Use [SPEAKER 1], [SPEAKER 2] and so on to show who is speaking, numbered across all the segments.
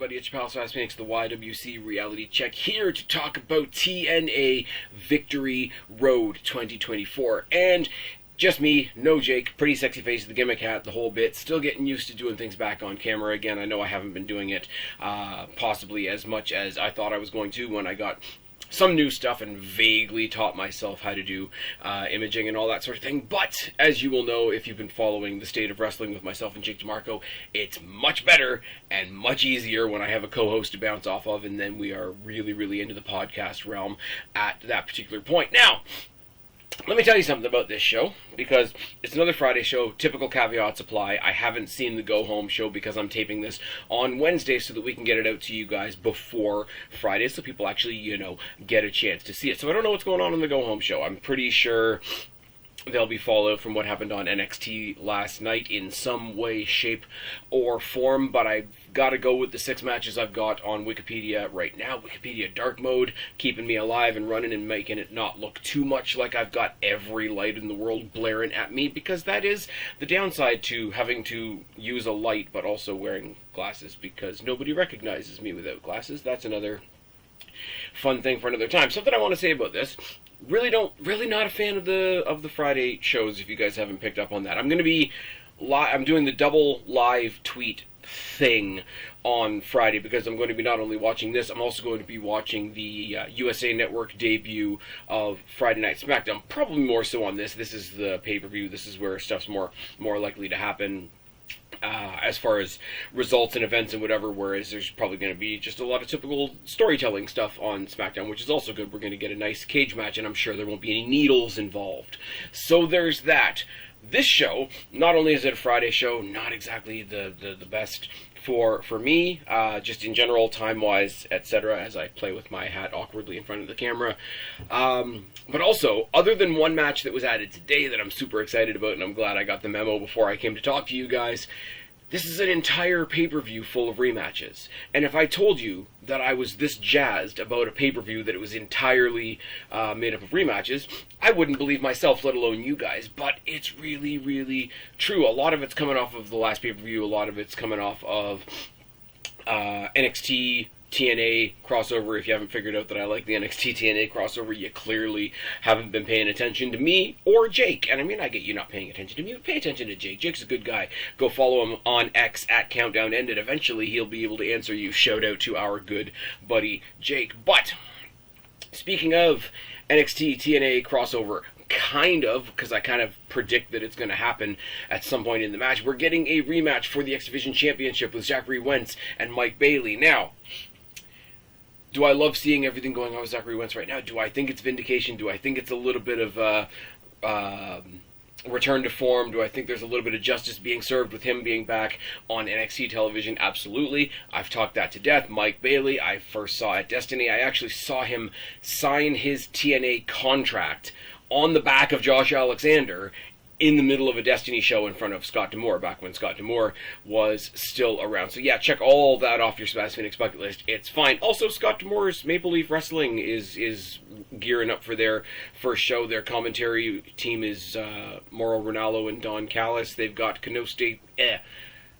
[SPEAKER 1] everybody. It's your pal Spaz, the YWC Reality Check, here to talk about TNA Victory Road 2024. And just me, no Jake, pretty sexy face, the gimmick hat, the whole bit. Still getting used to doing things back on camera again. I know I haven't been doing it possibly as much as I thought I was going to when I got some new stuff and vaguely taught myself how to do imaging and all that sort of thing. But, as you will know, if you've been following the state of wrestling with myself and Jake DeMarco, it's much better and much easier when I have a co-host to bounce off of, and then we are really, really into the podcast realm at that particular point. Now, let me tell you something about this show, because it's another Friday show. Typical caveats apply. I haven't seen the Go Home show because I'm taping this on Wednesday so that we can get it out to you guys before Friday, so people actually, get a chance to see it. So I don't know what's going on in the Go Home show. I'm pretty sure there'll be fallout from what happened on NXT last night in some way, shape, or form, but I've got to go with the 6 matches I've got on Wikipedia right now. Wikipedia dark mode, keeping me alive and running and making it not look too much like I've got every light in the world blaring at me, because that is the downside to having to use a light but also wearing glasses, because nobody recognizes me without glasses. That's another fun thing for another time. Something I want to say about this: really not a fan of the Friday shows, if you guys haven't picked up on that. I'm doing the double live tweet thing on Friday, because I'm going to be not only watching this, I'm also going to be watching the USA Network debut of Friday Night SmackDown. Probably more so on this. This is the pay-per-view. This is where stuff's more likely to happen as far as results and events and whatever, whereas there's probably going to be just a lot of typical storytelling stuff on SmackDown, which is also good. We're going to get a nice cage match, and I'm sure there won't be any needles involved. So there's that. This show, not only is it a Friday show, not exactly the best for me, just in general, time-wise, etc., as I play with my hat awkwardly in front of the camera. But also, other than one match that was added today that I'm super excited about, and I'm glad I got the memo before I came to talk to you guys, this is an entire pay-per-view full of rematches. And if I told you that I was this jazzed about a pay-per-view that it was entirely made up of rematches, I wouldn't believe myself, let alone you guys. But it's really, really true. A lot of it's coming off of the last pay-per-view. A lot of it's coming off of NXT TNA crossover. If you haven't figured out that I like the NXT TNA crossover, you clearly haven't been paying attention to me or Jake. And I mean, I get you not paying attention to me, but pay attention to Jake. Jake's a good guy. Go follow him on X at Countdown Ended. Eventually, he'll be able to answer you. Shout out to our good buddy Jake. But speaking of NXT TNA crossover, kind of, because I kind of predict that it's going to happen at some point in the match, we're getting a rematch for the X Division Championship with Zachary Wentz and Mike Bailey. Now, do I love seeing everything going on with Zachary Wentz right now? Do I think it's vindication? Do I think it's a little bit of return to form? Do I think there's a little bit of justice being served with him being back on NXT television? Absolutely. I've talked that to death. Mike Bailey, I first saw at Destiny. I actually saw him sign his TNA contract on the back of Josh Alexander in the middle of a Destiny show in front of Scott D'Amore, back when Scott D'Amore was still around. So yeah, check all that off your Spaz Phoenix bucket list. It's fine. Also, Scott D'Amore's Maple Leaf Wrestling is gearing up for their first show. Their commentary team is Mauro Ranallo and Don Callis. They've got Konosuke...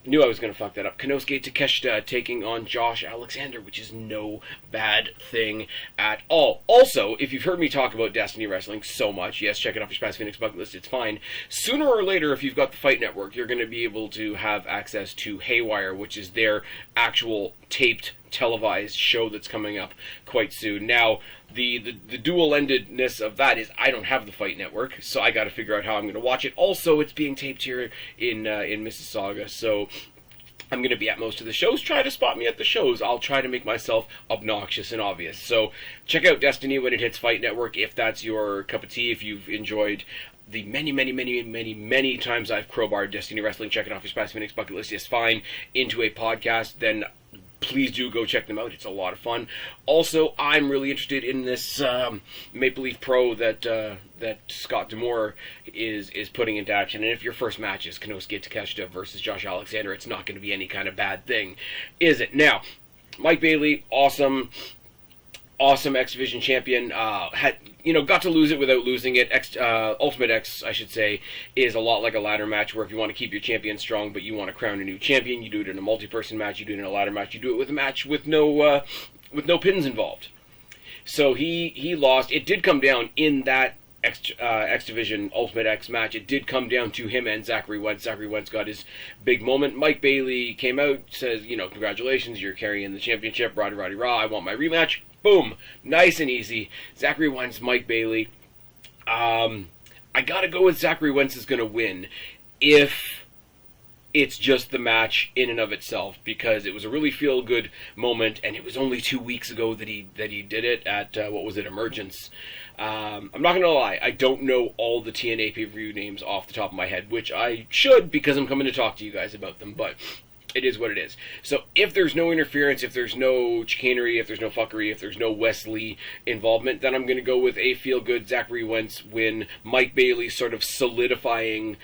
[SPEAKER 1] knew I was going to fuck that up. Konosuke Takeshita taking on Josh Alexander, which is no bad thing at all. Also, if you've heard me talk about Destiny Wrestling so much, yes, check it off your Spaz Phoenix bucket list, it's fine. Sooner or later, if you've got the Fight Network, you're going to be able to have access to Haywire, which is their actual taped, televised show that's coming up quite soon. Now, the dual-endedness of that is I don't have the Fight Network, so I got to figure out how I'm going to watch it. Also, it's being taped here in Mississauga, so I'm going to be at most of the shows. Try to spot me at the shows. I'll try to make myself obnoxious and obvious. So check out Destiny when it hits Fight Network if that's your cup of tea. If you've enjoyed the many times I've crowbarred Destiny Wrestling, check it off your Spaz Phoenix bucket list is fine into a podcast, then please do go check them out. It's a lot of fun. Also, I'm really interested in this Maple Leaf Pro that Scott D'Amore is putting into action. And if your first match is Konosuke Takeshita versus Josh Alexander, it's not going to be any kind of bad thing, is it? Now, Mike Bailey, awesome. awesome X Division champion. Got to lose it without losing it. Ultimate X, I should say, is a lot like a ladder match, where if you want to keep your champion strong, but you want to crown a new champion, you do it in a multi-person match. You do it in a ladder match. You do it with a match with no pins involved. So he lost. It did come down in that X Division Ultimate X match. It did come down to him and Zachary Wentz. Zachary Wentz got his big moment. Mike Bailey came out, says, congratulations, you're carrying the championship. Roddy rah, I want my rematch. Boom, nice and easy. Zachary Wentz, Mike Bailey. I gotta go with Zachary Wentz is gonna win if it's just the match in and of itself, because it was a really feel-good moment, and it was only 2 weeks ago that he did it at, Emergence. I'm not going to lie, I don't know all the TNA pay-per-view names off the top of my head, which I should, because I'm coming to talk to you guys about them, but it is what it is. So if there's no interference, if there's no chicanery, if there's no fuckery, if there's no Wesley involvement, then I'm going to go with a feel-good Zachary Wentz win. Mike Bailey sort of solidifying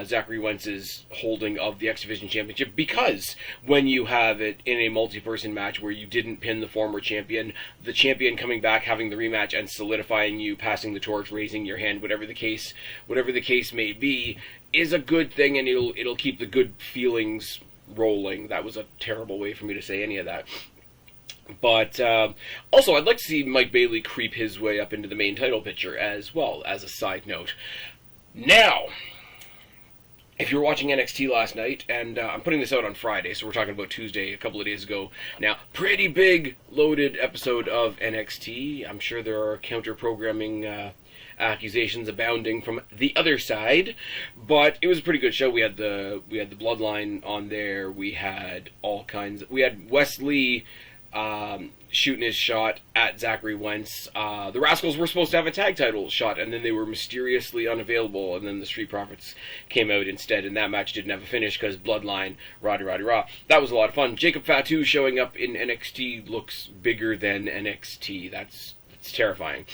[SPEAKER 1] Zachary Wentz's holding of the X Division Championship, because when you have it in a multi-person match where you didn't pin the former champion, the champion coming back, having the rematch, and solidifying you, passing the torch, raising your hand, whatever the case may be, is a good thing, and it'll keep the good feelings rolling. That was a terrible way for me to say any of that. But also, I'd like to see Mike Bailey creep his way up into the main title picture as well, as a side note. Now, if you were watching NXT last night, and I'm putting this out on Friday, so we're talking about Tuesday, a couple of days ago now, pretty big, loaded episode of NXT. I'm sure there are counter-programming accusations abounding from the other side, but it was a pretty good show. We had the Bloodline on there. We had we had Wesley shooting his shot at Zachary Wentz. The Rascals were supposed to have a tag title shot, and then they were mysteriously unavailable, and then the Street Profits came out instead, and that match didn't have a finish because Bloodline, Roddy rah. That was a lot of fun. Jacob Fatu showing up in NXT looks bigger than NXT. That's terrifying.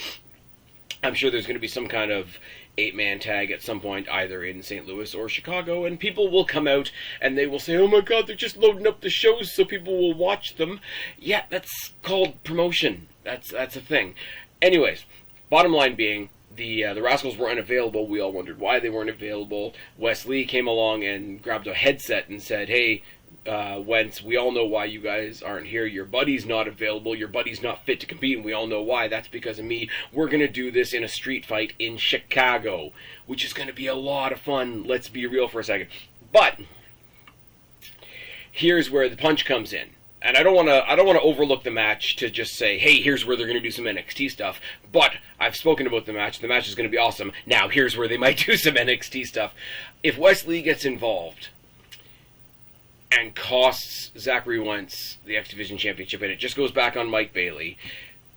[SPEAKER 1] I'm sure there's going to be some kind of 8-man tag at some point, either in St. Louis or Chicago, and people will come out and they will say, oh my god, they're just loading up the shows so people will watch them. Yeah, that's called promotion. That's a thing. Anyways, bottom line being, the Rascals were unavailable. We all wondered why they weren't available. Wes Lee came along and grabbed a headset and said, hey, Wentz, we all know why you guys aren't here. Your buddy's not available. Your buddy's not fit to compete, and we all know why. That's because of me. We're going to do this in a street fight in Chicago, which is going to be a lot of fun. Let's be real for a second. But here's where the punch comes in. And I don't want to overlook the match to just say, hey, here's where they're going to do some NXT stuff. But I've spoken about the match. The match is going to be awesome. Now, here's where they might do some NXT stuff. If Wes Lee gets involved and costs Zachary Wentz the X Division Championship, and it just goes back on Mike Bailey,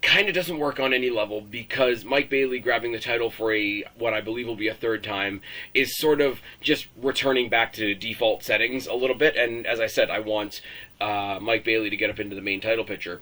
[SPEAKER 1] kind of doesn't work on any level, because Mike Bailey grabbing the title for what I believe will be a third time is sort of just returning back to default settings a little bit, and as I said, I want Mike Bailey to get up into the main title picture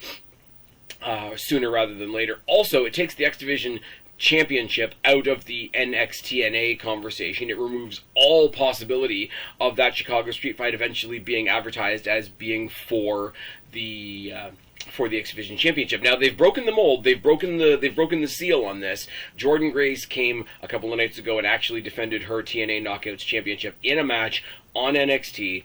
[SPEAKER 1] sooner rather than later. Also, it takes the X Division Championship out of the NXTNA conversation. It removes all possibility of that Chicago street fight eventually being advertised as being for the X Division Championship. Now, they've broken the mold. They've broken the seal on this. Jordynne Grace came a couple of nights ago and actually defended her TNA Knockouts Championship in a match on NXT.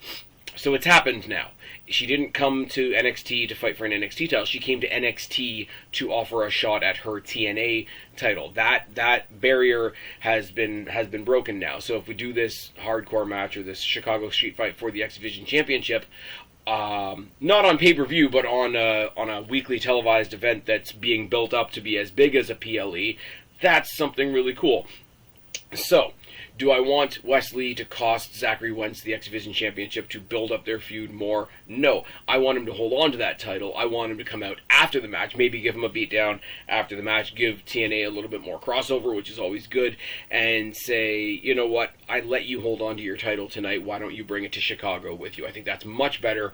[SPEAKER 1] So it's happened now. She didn't come to NXT to fight for an NXT title. She came to NXT to offer a shot at her TNA title. That barrier has been broken now. So if we do this hardcore match or this Chicago street fight for the X Division Championship, not on pay-per-view, but on a weekly televised event that's being built up to be as big as a PLE, that's something really cool. So, do I want Wes Lee to cost Zachary Wentz the X Division Championship to build up their feud more? No. I want him to hold on to that title. I want him to come out after the match, maybe give him a beatdown after the match, give TNA a little bit more crossover, which is always good, and say, you know what, I let you hold on to your title tonight, why don't you bring it to Chicago with you? I think that's much better.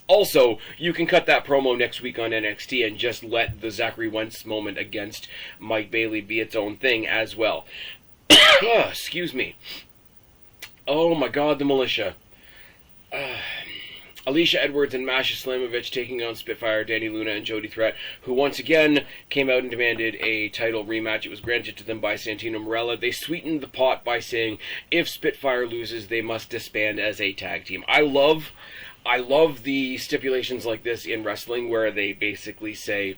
[SPEAKER 1] Also, you can cut that promo next week on NXT and just let the Zachary Wentz moment against Mike Bailey be its own thing as well. Excuse me. Oh my god, the militia. Alicia Edwards and Masha Slamovich taking on Spitfire, Danny Luna, and Jody Threat, who once again came out and demanded a title rematch. It was granted to them by Santino Marella. They sweetened the pot by saying if Spitfire loses, they must disband as a tag team. I love the stipulations like this in wrestling where they basically say,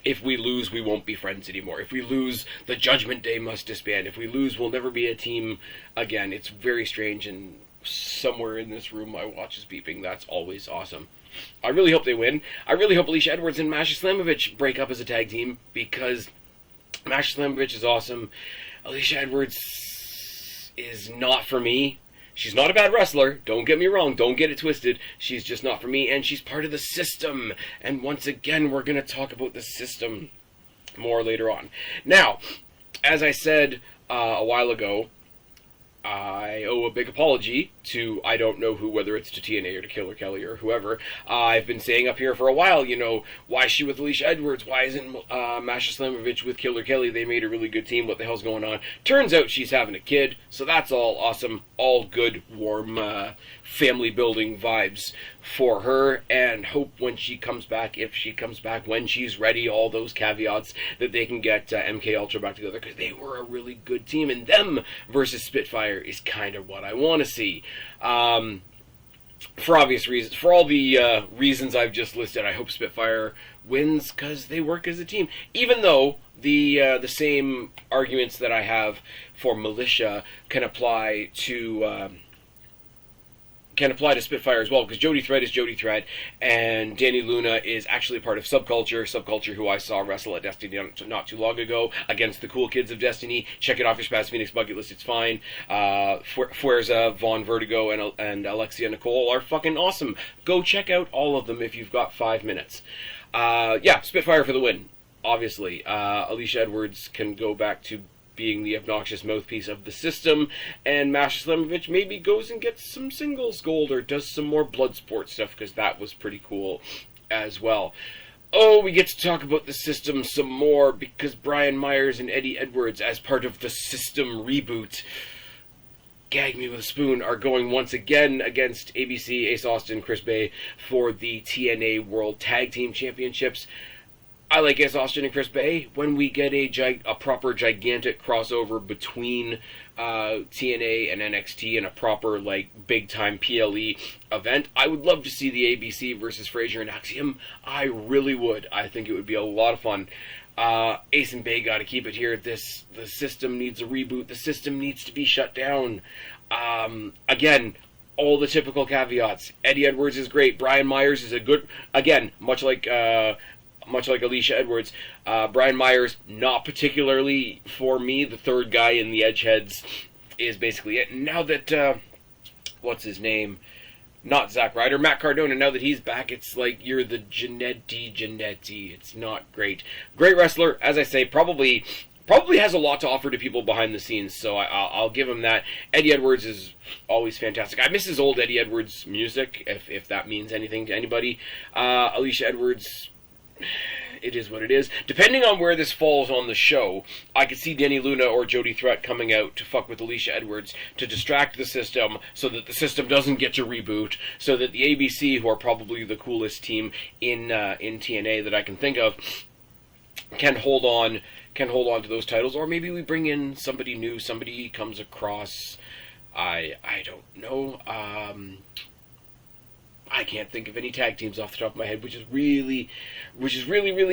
[SPEAKER 1] if we lose, we won't be friends anymore. If we lose, the Judgment Day must disband. If we lose, we'll never be a team again. It's very strange, and somewhere in this room my watch is beeping. That's always awesome. I really hope they win. I really hope Alicia Edwards and Masha Slamovich break up as a tag team, because Masha Slamovich is awesome. Alicia Edwards is not for me. She's not a bad wrestler, don't get me wrong, don't get it twisted. She's just not for me, and she's part of the system. And once again, we're going to talk about the system more later on. Now, as I said a while ago, I owe a big apology to, I don't know who, whether it's to TNA or to Killer Kelly or whoever. I've been saying up here for a while, why is she with Alicia Edwards? Why isn't Masha Slamovich with Killer Kelly? They made a really good team. What the hell's going on? Turns out she's having a kid, so that's all awesome. All good, warm, family-building vibes for her, and hope when she comes back, if she comes back, when she's ready, all those caveats, that they can get MK Ultra back together, because they were a really good team, and them versus Spitfire is kind of what I want to see. For obvious reasons, for all the reasons I've just listed, I hope Spitfire wins, because they work as a team, even though the same arguments that I have for Militia can apply to Spitfire as well, because Jody Threat is Jody Threat, and Danny Luna is actually part of Subculture, who I saw wrestle at Destiny not too long ago against the cool kids of Destiny. Check it off your Spaz Phoenix bucket list, it's fine. Fuerza, Vaughn Vertigo, and Alexia Nicole are fucking awesome. Go check out all of them if you've got 5 minutes. Spitfire for the win, obviously. Alicia Edwards can go back to being the obnoxious mouthpiece of the system, and Masha Slamovich maybe goes and gets some singles gold or does some more Bloodsport stuff, because that was pretty cool as well. Oh, we get to talk about the system some more, because Brian Myers and Eddie Edwards, as part of the system reboot, gag me with a spoon, are going once again against ABC, Ace Austin, Chris Bay for the TNA World Tag Team Championships. I like Ace Austin and Chris Bay. When we get a proper gigantic crossover between TNA and NXT in a proper, big-time PLE event, I would love to see the ABC versus Frazier and Axiom. I really would. I think it would be a lot of fun. Ace and Bay got to keep it here. The system needs a reboot. The system needs to be shut down. Again, all the typical caveats. Eddie Edwards is great. Brian Myers is a good... Again, much like Alicia Edwards, Brian Myers, not particularly for me. The third guy in the Edgeheads is basically it. Now that, what's his name? Not Zack Ryder, Matt Cardona, now that he's back, it's like you're the Janetti. It's not great. Great wrestler, as I say, probably has a lot to offer to people behind the scenes, so I'll give him that. Eddie Edwards is always fantastic. I miss his old Eddie Edwards music, if that means anything to anybody. Alicia Edwards... It is what it is. Depending on where this falls on the show, I could see Danny Luna or Jody Threat coming out to fuck with Alicia Edwards to distract the system so that the system doesn't get to reboot, so that the ABC, who are probably the coolest team in TNA that I can think of, can hold on to those titles. Or maybe we bring in somebody new, somebody comes across, I don't know, I can't think of any tag teams off the top of my head, which is really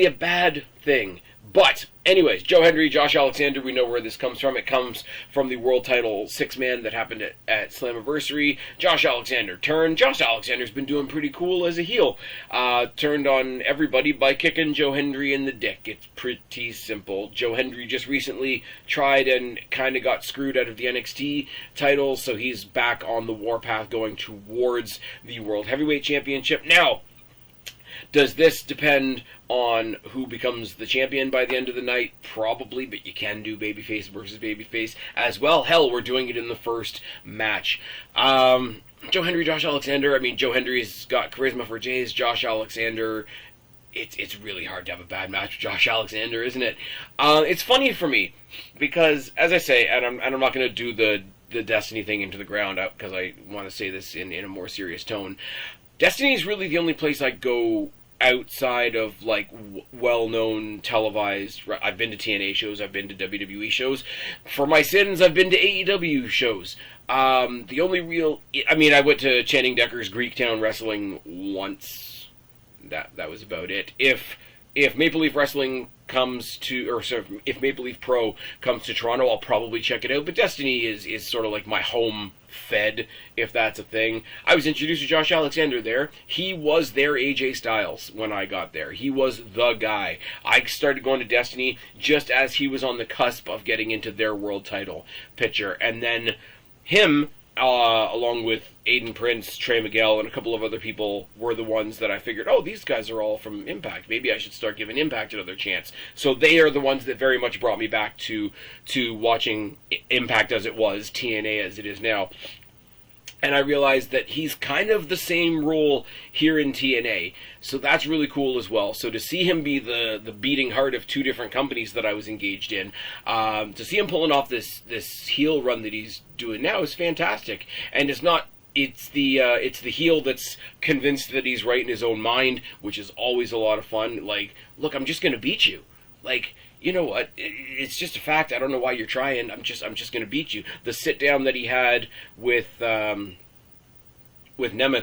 [SPEAKER 1] a bad thing. But, anyways, Joe Hendry, Josh Alexander, we know where this comes from. It comes from the world title 6-man that happened at Slammiversary. Josh Alexander turned. Josh Alexander's been doing pretty cool as a heel. Turned on everybody by kicking Joe Hendry in the dick. It's pretty simple. Joe Hendry just recently tried and kind of got screwed out of the NXT title, so he's back on the warpath going towards the World Heavyweight Championship. Now, does this depend on who becomes the champion by the end of the night? Probably, but you can do babyface versus babyface as well. Hell, we're doing it in the first match. Joe Hendry, Josh Alexander. I mean, Joe Hendry's got charisma for Jays. Josh Alexander, it's really hard to have a bad match with Josh Alexander, isn't it? It's funny for me because, as I say, and I'm not going to do the Destiny thing into the ground because I want to say this in a more serious tone. Destiny is really the only place I go outside of like well-known televised. I've been to TNA shows, I've been to WWE shows. For my sins, I've been to AEW shows. The only real, I mean, I went to Channing Decker's Greektown Wrestling once. That was about it. If Maple Leaf Wrestling comes to, or sorry, if Maple Leaf Pro comes to Toronto, I'll probably check it out. But Destiny is sort of like my home fed, if that's a thing. I was introduced to Josh Alexander there. He was their AJ Styles when I got there. He was the guy. I started going to Destiny just as he was on the cusp of getting into their world title picture. And then him, along with Aiden Prince, Trey Miguel, and a couple of other people, were the ones that I figured, oh, these guys are all from Impact. Maybe I should start giving Impact another chance. So they are the ones that very much brought me back to watching Impact as it was, TNA as it is now. And I realized that he's kind of the same role here in TNA. So that's really cool as well. So to see him be the beating heart of two different companies that I was engaged in, to see him pulling off this heel run that he's doing now is fantastic. And it's the heel that's convinced that he's right in his own mind, which is always a lot of fun. Like, look, I'm just going to beat you. Like, you know what? It's just a fact. I don't know why you're trying. I'm just going to beat you. The sit down that he had with Nemeth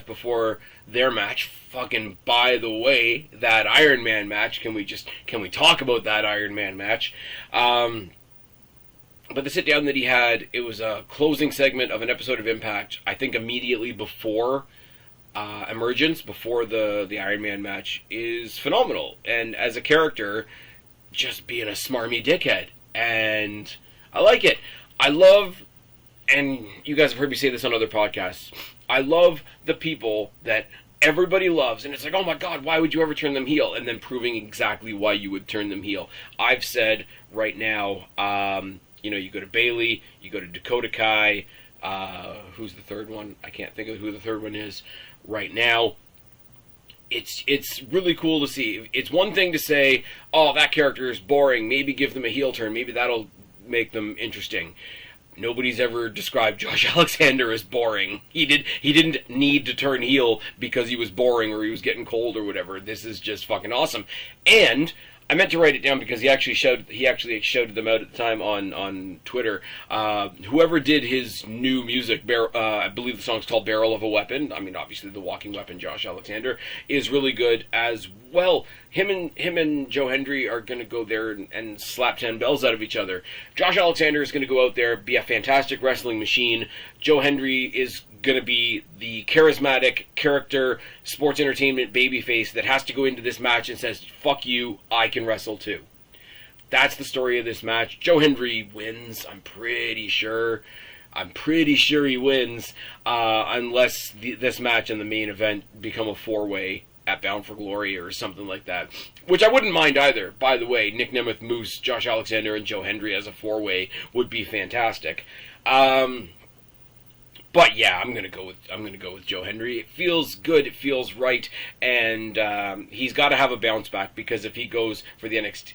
[SPEAKER 1] before their match. Fucking, by the way, that Iron Man match. Can we talk about that Iron Man match? But the sit down that he had, it was a closing segment of an episode of Impact. I think immediately before Emergence, before the Iron Man match, is phenomenal. And as a character, just being a smarmy dickhead, and I like it. I love, and you guys have heard me say this on other podcasts, I love the people that everybody loves, and it's like, oh my god, why would you ever turn them heel? And then proving exactly why you would turn them heel. I've said right now, you go to Bailey, you go to Dakota Kai, who's the third one? I can't think of who the third one is right now. It's really cool to see. It's one thing to say, oh, that character is boring, maybe give them a heel turn, maybe that'll make them interesting. Nobody's ever described Josh Alexander as boring. He didn't need to turn heel because he was boring or he was getting cold or whatever. This is just fucking awesome. And I meant to write it down because he actually shouted them out at the time on Twitter. Whoever did his new music, I believe the song's called Barrel of a Weapon. I mean, obviously the walking weapon, Josh Alexander, is really good as well. Him and Joe Hendry are going to go there and slap 10 bells out of each other. Josh Alexander is going to go out there, be a fantastic wrestling machine. Joe Hendry is going to be the charismatic character, sports entertainment babyface that has to go into this match and says, fuck you, I can wrestle too. That's the story of this match. Joe Hendry wins, I'm pretty sure he wins, unless this match and the main event become a four-way at Bound for Glory or something like that. Which I wouldn't mind either, by the way. Nick Nemeth, Moose, Josh Alexander, and Joe Hendry as a four-way would be fantastic. But yeah, I'm gonna go with Joe Hendry. It feels good, it feels right, and he's got to have a bounce back, because if he goes for the NXT,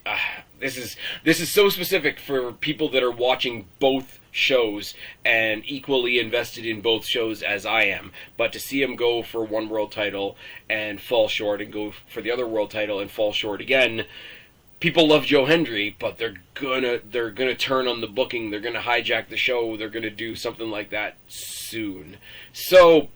[SPEAKER 1] this is so specific for people that are watching both shows and equally invested in both shows as I am. But to see him go for one world title and fall short, and go for the other world title and fall short again. People love Joe Hendry, but they're gonna turn on the booking. They're gonna hijack the show. They're gonna do something like that soon. So,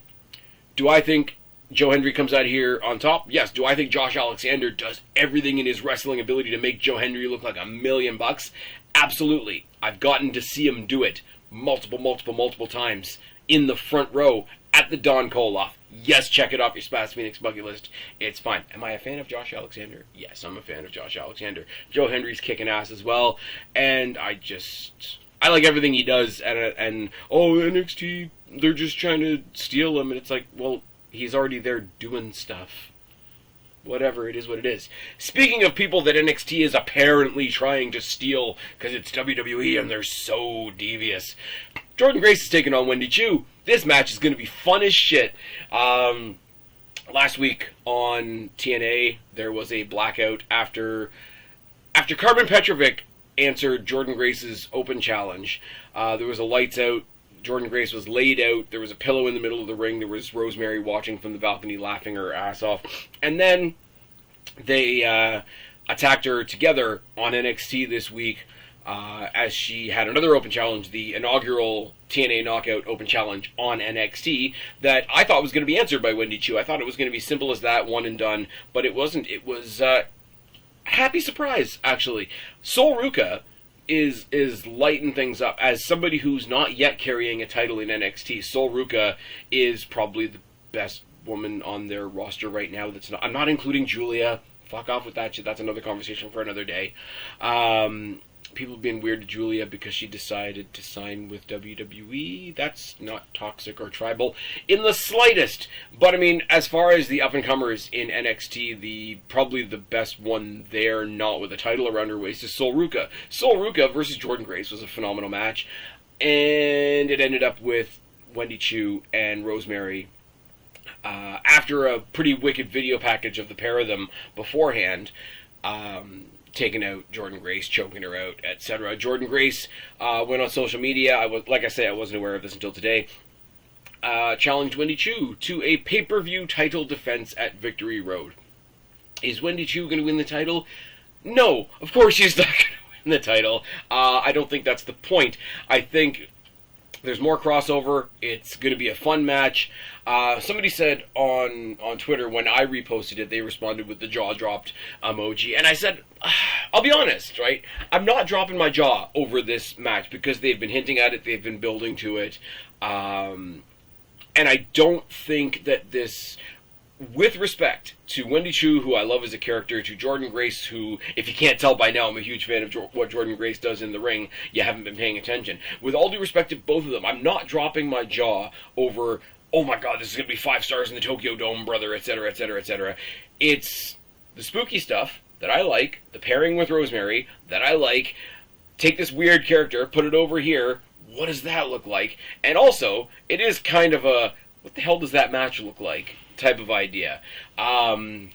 [SPEAKER 1] do I think Joe Hendry comes out here on top? Yes. Do I think Josh Alexander does everything in his wrestling ability to make Joe Hendry look like $1 million? Absolutely. I've gotten to see him do it multiple times in the front row at the Don Koloff. Yes, check it off your Spaz Phoenix bucket list. It's fine. Am I a fan of Josh Alexander? Yes, I'm a fan of Josh Alexander. Joe Hendry's kicking ass as well, and I like everything he does. And NXT, they're just trying to steal him, and it's like, well, he's already there doing stuff. Whatever, it is what it is. Speaking of people that NXT is apparently trying to steal because it's WWE and they're so devious, Jordan Grace is taking on Wendy Chu. This match is going to be fun as shit. Last week on TNA, there was a blackout after Carmen Petrovic answered Jordan Grace's open challenge. There was a lights out. Jordan Grace was laid out. There was a pillow in the middle of the ring. There was Rosemary watching from the balcony, laughing her ass off. And then they attacked her together on NXT this week as she had another open challenge, the inaugural TNA Knockout Open Challenge on NXT, that I thought was going to be answered by Wendy Chu. I thought it was going to be simple as that, one and done, but it wasn't. It was a happy surprise, actually. Sol Ruca is lighting things up. As somebody who's not yet carrying a title in NXT, Sol Ruca is probably the best woman on their roster right now. I'm not including Julia. Fuck off with that shit. That's another conversation for another day. People being weird to Julia because she decided to sign with WWE. That's not toxic or tribal in the slightest. But I mean, as far as the up-and-comers in NXT, probably the best one there, not with a title around her waist, is Sol Ruca. Sol Ruca versus Jordan Grace was a phenomenal match. And it ended up with Wendy Chu and Rosemary after a pretty wicked video package of the pair of them beforehand, taking out Jordan Grace, choking her out, etc. Jordan Grace went on social media. Like I say, I wasn't aware of this until today. Challenged Wendy Chu to a pay-per-view title defense at Victory Road. Is Wendy Chu going to win the title? No, of course she's not going to win the title. I don't think that's the point. I think there's more crossover. It's going to be a fun match. Somebody said on Twitter, when I reposted it, they responded with the jaw-dropped emoji. And I said, I'll be honest, right? I'm not dropping my jaw over this match because they've been hinting at it. They've been building to it. And I don't think that this, with respect to Wendy Chu, who I love as a character, to Jordan Grace, who, if you can't tell by now, I'm a huge fan of what Jordan Grace does in the ring. You haven't been paying attention. With all due respect to both of them, I'm not dropping my jaw over, oh my god, this is going to be 5 stars in the Tokyo Dome, brother, etc., etc., etc. It's the spooky stuff that I like, the pairing with Rosemary that I like. Take this weird character, put it over here. What does that look like? And also, it is kind of a, what the hell does that match look like type of idea. Jordan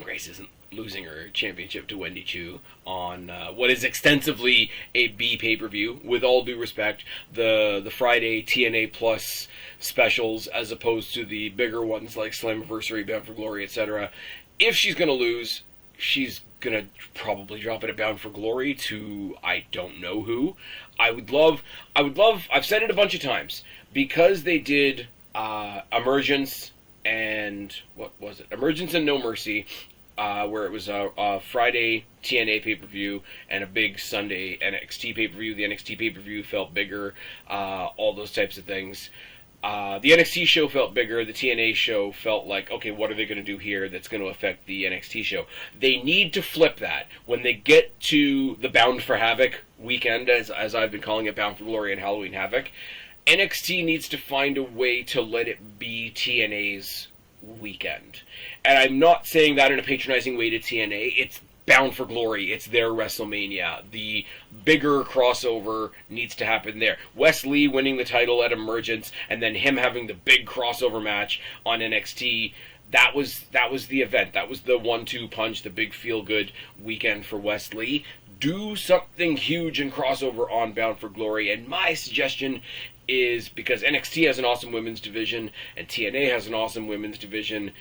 [SPEAKER 1] Grace isn't losing her championship to Wendy Chu on what is extensively a B pay-per-view. With all due respect, the Friday TNA Plus specials, as opposed to the bigger ones like Slammiversary, Bound for Glory, etc. If she's going to lose, she's going to probably drop it at Bound for Glory to I don't know who. I would love, I've said it a bunch of times, because they did Emergence and, what was it? Emergence and No Mercy, where it was a Friday TNA pay-per-view and a big Sunday NXT pay-per-view. The NXT pay-per-view felt bigger, all those types of things. The NXT show felt bigger. The TNA show felt like, okay, what are they going to do here that's going to affect the NXT show? They need to flip that. When they get to the Bound for Havoc weekend, as I've been calling it, Bound for Glory and Halloween Havoc, NXT needs to find a way to let it be TNA's weekend. And I'm not saying that in a patronizing way to TNA. It's Bound for Glory. It's their WrestleMania. The bigger crossover needs to happen there. Wes Lee winning the title at Emergence, and then him having the big crossover match on NXT. That was the event. That was the 1-2 punch, the big feel-good weekend for Wes Lee. Do something huge and crossover on Bound for Glory. And my suggestion is, because NXT has an awesome women's division and TNA has an awesome women's division,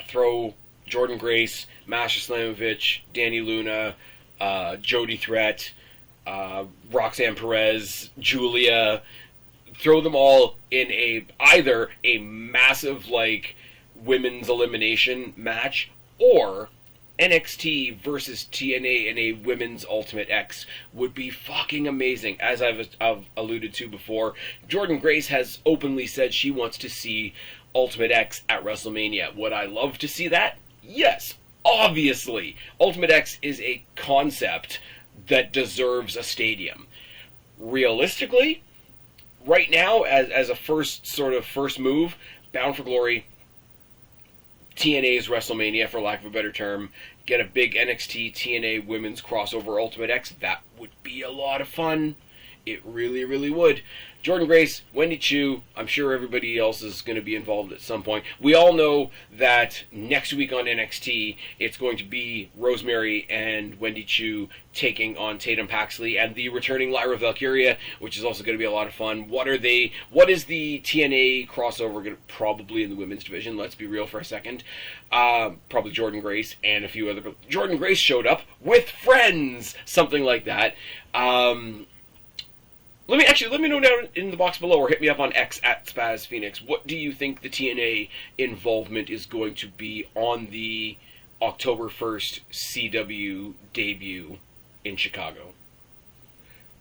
[SPEAKER 1] throw Jordan Grace, Masha Slamovich, Dani Luna, Jody Threat, Roxanne Perez, Julia, throw them all in either a massive like women's elimination match, or NXT versus TNA in a women's Ultimate X would be fucking amazing. As I've alluded to before, Jordan Grace has openly said she wants to see Ultimate X at WrestleMania. Would I love to see that? Yes, obviously. Ultimate X is a concept that deserves a stadium. Realistically, right now, as a first move, Bound for Glory, TNA's WrestleMania, for lack of a better term, get a big NXT TNA women's crossover Ultimate X. That would be a lot of fun. It really, really would. Jordan Grace, Wendy Chu, I'm sure everybody else is going to be involved at some point. We all know that next week on NXT, it's going to be Rosemary and Wendy Chu taking on Tatum Paxley and the returning Lyra Valkyria, which is also going to be a lot of fun. What is the TNA crossover going to, probably in the women's division? Let's be real for a second. Probably Jordan Grace and a few other. Jordan Grace showed up with friends, something like that. Let me know down in the box below, or hit me up on X at Spaz Phoenix. What do you think the TNA involvement is going to be on the October 1st CW debut in Chicago?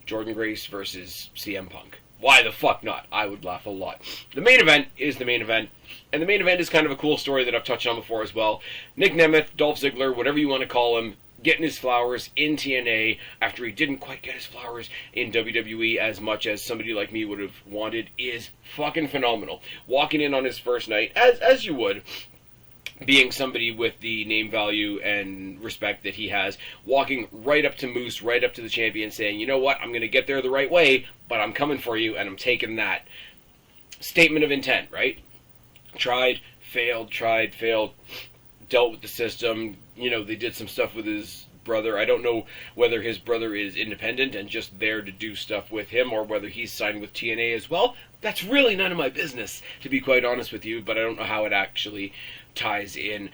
[SPEAKER 1] Jordan Grace versus CM Punk. Why the fuck not? I would laugh a lot. The main event is the main event, and the main event is kind of a cool story that I've touched on before as well. Nick Nemeth, Dolph Ziggler, whatever you want to call him, getting his flowers in TNA after he didn't quite get his flowers in WWE as much as somebody like me would have wanted is fucking phenomenal. Walking in on his first night, as you would, being somebody with the name value and respect that he has, walking right up to Moose, right up to the champion, saying, you know what, I'm going to get there the right way, but I'm coming for you, and I'm taking that. Statement of intent, right? Tried, failed, dealt with the system. You know, they did some stuff with his brother. I don't know whether his brother is independent and just there to do stuff with him, or whether he's signed with TNA as well. That's really none of my business, to be quite honest with you, but I don't know how it actually ties in.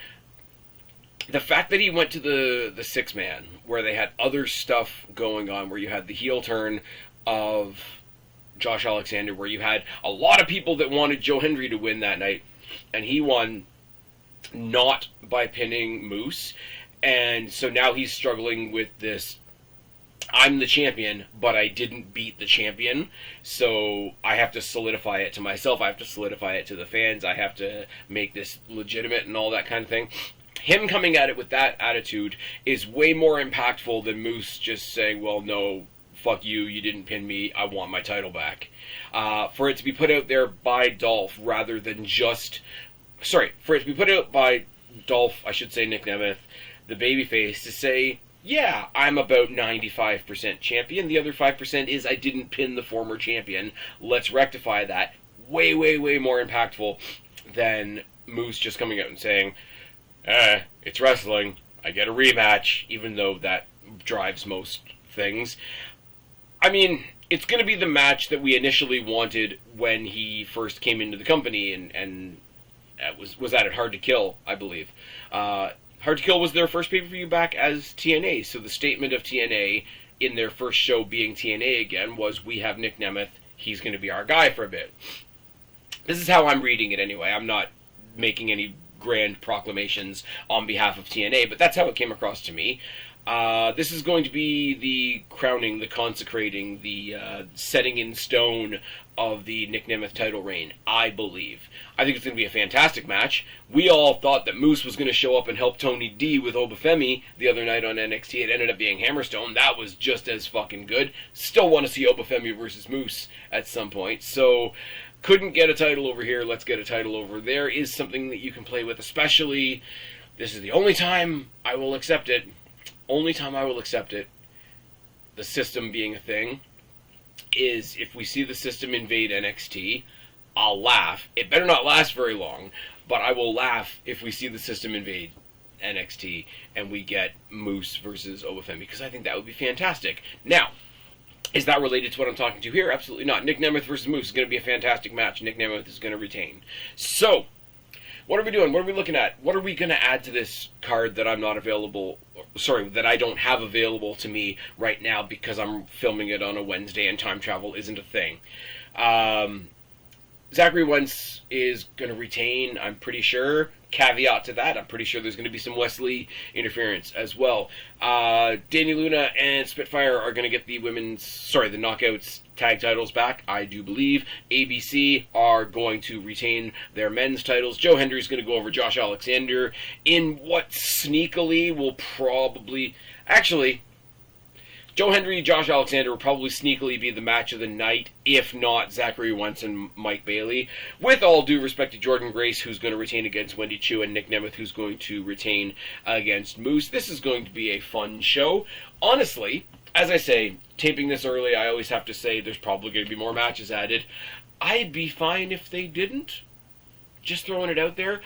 [SPEAKER 1] The fact that he went to the six-man, where they had other stuff going on, where you had the heel turn of Josh Alexander, where you had a lot of people that wanted Joe Hendry to win that night, and he won not by pinning Moose, and so now he's struggling with this, I'm the champion, but I didn't beat the champion, so I have to solidify it to myself, I have to solidify it to the fans, I have to make this legitimate and all that kind of thing. Him coming at it with that attitude is way more impactful than Moose just saying, well, no, fuck you, you didn't pin me, I want my title back. For it to be put out there by Dolph rather than just... for it to be put out by Dolph, I should say Nick Nemeth, the babyface, to say, yeah, I'm about 95% champion. The other 5% is I didn't pin the former champion. Let's rectify that. Way, way, way more impactful than Moose just coming out and saying, it's wrestling, I get a rematch, even though that drives most things. I mean, it's going to be the match that we initially wanted when he first came into the company, and was at it Hard to Kill, I believe. Hard to Kill was their first pay-per-view back as TNA, so the statement of TNA in their first show being TNA again was, we have Nick Nemeth, he's going to be our guy for a bit. This is how I'm reading it anyway. I'm not making any grand proclamations on behalf of TNA, but that's how it came across to me. This is going to be the crowning, the consecrating, the setting in stone of the Nick Nemeth title reign, I believe. I think it's going to be a fantastic match. We all thought that Moose was going to show up and help Tony D with Obafemi the other night on NXT. It ended up being Hammerstone. That was just as fucking good. Still want to see Obafemi versus Moose at some point. So, couldn't get a title over here, let's get a title over there is something that you can play with, especially, this is the only time I will accept it. Only time I will accept it, the system being a thing, is if we see the system invade NXT, I'll laugh. It better not last very long, but I will laugh if we see the system invade NXT and we get Moose versus Obafemi, because I think that would be fantastic. Now, is that related to what I'm talking to here? Absolutely not. Nick Nemeth versus Moose is going to be a fantastic match. Nick Nemeth is going to retain. So, what are we doing? What are we looking at? What are we going to add to this card that I'm not available, that I don't have available to me right now because I'm filming it on a Wednesday and time travel isn't a thing? Zachary Wentz is going to retain, I'm pretty sure. Caveat to that, I'm pretty sure there's going to be some Wesley interference as well. Dani Luna and Spitfire are going to get the the Knockouts tag titles back, I do believe. ABC are going to retain their men's titles. Joe Hendry's going to go over Josh Alexander in what sneakily will probably... Actually, Joe Hendry, Josh Alexander will probably sneakily be the match of the night, if not Zachary Wentz and Mike Bailey. With all due respect to Jordan Grace, who's going to retain against Wendy Chu, and Nick Nemeth, who's going to retain against Moose. This is going to be a fun show. Honestly, as I say, taping this early, I always have to say there's probably going to be more matches added. I'd be fine if they didn't. Just throwing it out there.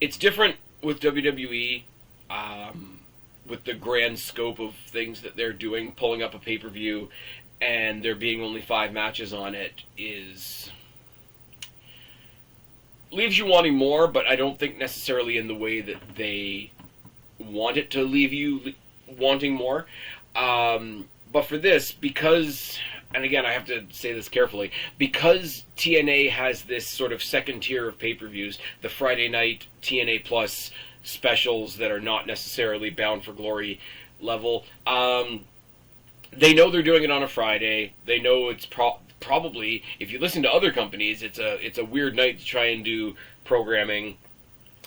[SPEAKER 1] It's different with WWE, with the grand scope of things that they're doing. Pulling up a pay-per-view and there being only 5 matches on it leaves you wanting more, but I don't think necessarily in the way that they want it to leave you wanting more. But for this, because, and again, I have to say this carefully, because TNA has this sort of second tier of pay-per-views, the Friday night TNA Plus specials that are not necessarily Bound for Glory level, they know they're doing it on a Friday. They know it's probably, if you listen to other companies, it's a weird night to try and do programming.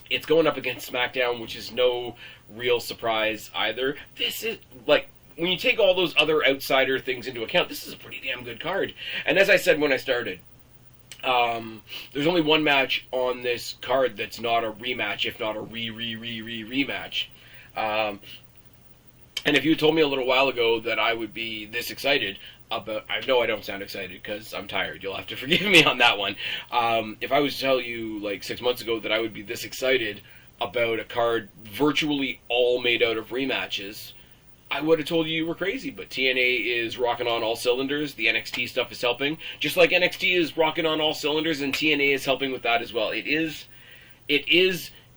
[SPEAKER 1] It's going up against SmackDown, which is no real surprise either. This is, like, when you take all those other outsider things into account, this is a pretty damn good card. And as I said when I started, there's only one match on this card that's not a rematch, if not a rematch. And if you told me a little while ago that I would be this excited about, I know I don't sound excited because I'm tired, you'll have to forgive me on that one. If I was to tell you like 6 months ago that I would be this excited about a card virtually all made out of rematches, I would have told you were crazy. But TNA is rocking on all cylinders. The NXT stuff is helping. Just like NXT is rocking on all cylinders, and TNA is helping with that as well. It is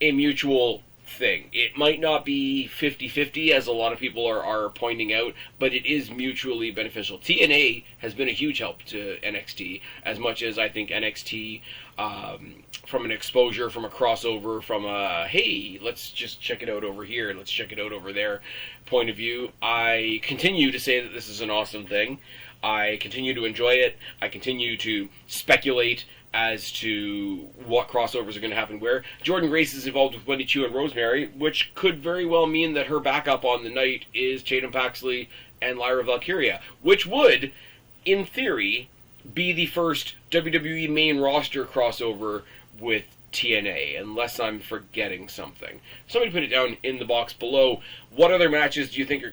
[SPEAKER 1] a mutual thing. It might not be 50-50, as a lot of people are pointing out, but it is mutually beneficial. TNA has been a huge help to NXT, as much as I think NXT, from an exposure, from a crossover, from a, hey, let's just check it out over here, let's check it out over there point of view, I continue to say that this is an awesome thing. I continue to enjoy it. I continue to speculate as to what crossovers are going to happen where. Jordan Grace is involved with Wendy Chu and Rosemary, which could very well mean that her backup on the night is Tatum Paxley and Lyra Valkyria, which would, in theory, be the first WWE main roster crossover with TNA, unless I'm forgetting something. Somebody put it down in the box below. What other matches do you think are...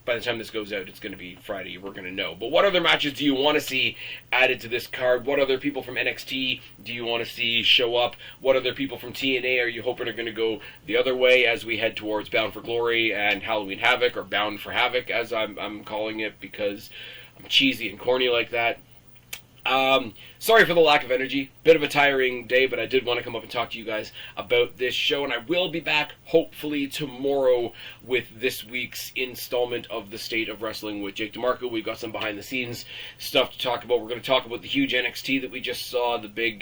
[SPEAKER 1] by the time this goes out, it's going to be Friday, we're going to know. But what other matches do you want to see added to this card? What other people from NXT do you want to see show up? What other people from TNA are you hoping are going to go the other way as we head towards Bound for Glory and Halloween Havoc, or Bound for Havoc, as I'm calling it, because I'm cheesy and corny like that. Sorry for the lack of energy. Bit of a tiring day, but I did want to come up and talk to you guys about this show, and I will be back hopefully tomorrow with this week's installment of The State of Wrestling with Jake DeMarco. We've got some behind the scenes stuff to talk about. We're going to talk about the huge NXT that we just saw, the big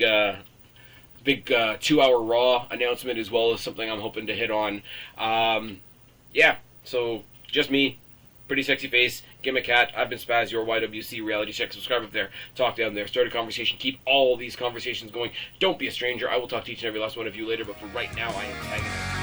[SPEAKER 1] 2-hour Raw announcement, as well as something I'm hoping to hit on. So just me. Pretty sexy face, Gimmick Hat. I've been Spaz, your YWC reality check. Subscribe up there, talk down there, start a conversation, keep all these conversations going. Don't be a stranger. I will talk to each and every last one of you later, but for right now, I am tagging out.